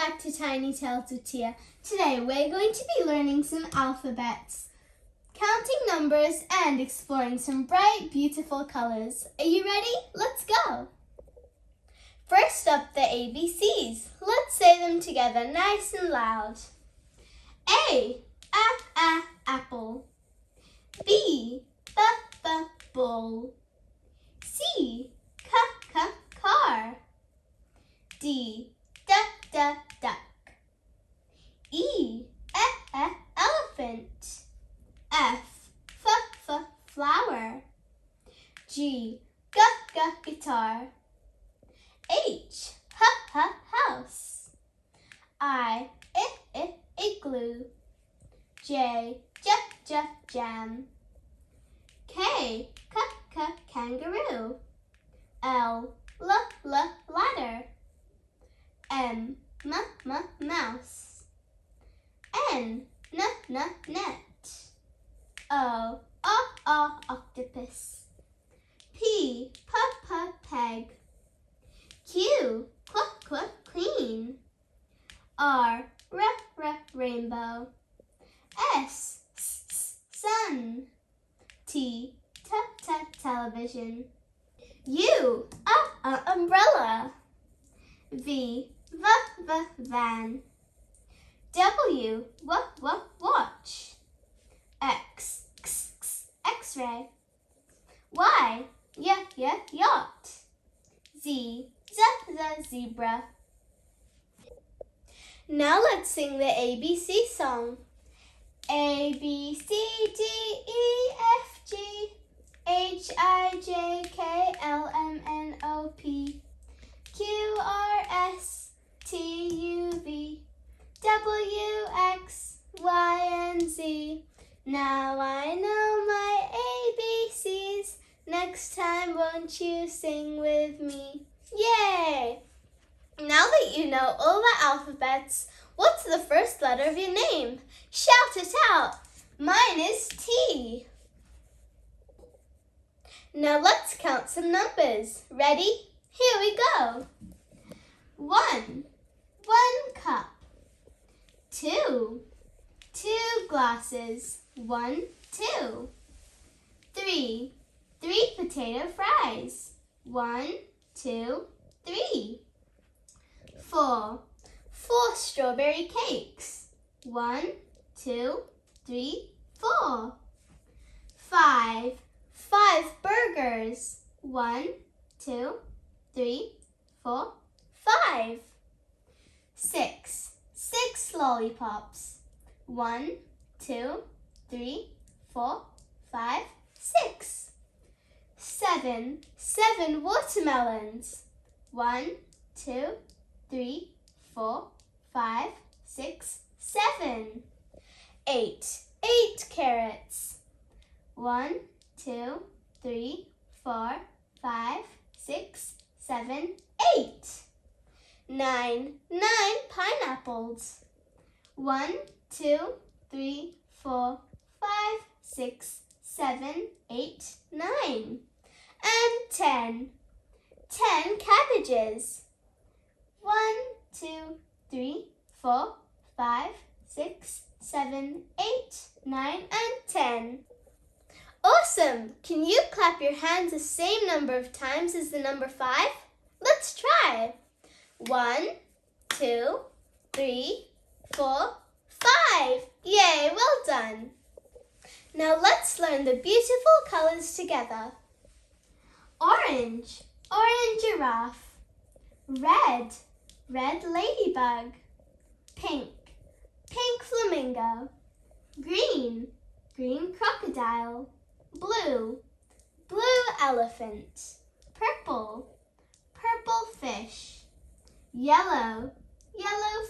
back to Tiny Tales with Tia. Today we're going to be learning some alphabets, counting numbers and exploring some bright, beautiful colors. Are you ready? Let's go! First up, the ABCs. Let's say them together nice and loud. A, apple. B, bull. C, car. D, duck. E, elephant. F, flower. G, guitar. H, house. I, igloo. J, jam. K, kangaroo. L, ladder. M, mouse. N, net. O, octopus. P, peg. Q, queen. R, rainbow. S, sun. T, television. U, umbrella. V, van. W, watch. X, X-ray. Y, yacht. Z, zebra. Now let's sing the ABC song. A, B, C, D, E, F, G, H, I, J, K, L, M, N, O, P, Q, R, S, T, U, V, W, X, Y, and Z. Now I know my ABCs. Next time, won't you sing with me? Yay! Now that you know all the alphabets, what's the first letter of your name? Shout it out! Mine is T. Now let's count some numbers. Ready? Here we go. 1 cup. 2 glasses. 1, 2. 3 potato fries. 1, 2, 3. 4 strawberry cakes. 1, 2, 3, 4. 5 burgers. 1, 2, 3, 4, 5. 6 lollipops. 1, 2, 3, 4, 5, 6. 7 watermelons. 1, 2, 3, 4, 5, 6, 7. 8 carrots. 1, 2, 3, 4, 5, 6, 7, 8. 9 pineapples. 1, 2, 3, 4, 5, 6, 7, 8, 9. And 10 cabbages. 1, 2, 3, 4, 5, 6, 7, 8, 9, and 10. Awesome! Can you clap your hands the same number of times as the number 5? Let's try. 1, 2, 3, 4, 5. Yay, well done. Now let's learn the beautiful colors together. Orange giraffe. Red ladybug. Pink flamingo. Green crocodile. Blue elephant. Purple fish. Yellow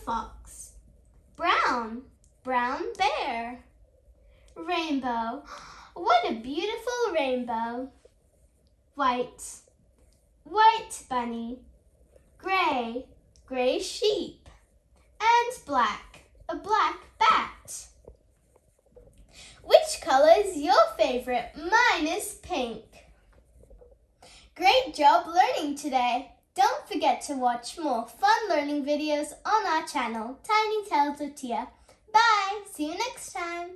fox. Brown bear. Rainbow. What a beautiful rainbow. White bunny. Gray sheep. And black, a black bat. Which color is your favorite? Mine is pink. Great job learning today. Don't forget to watch more fun learning videos on our channel, Tiny Tales with Tia. Bye! See you next time!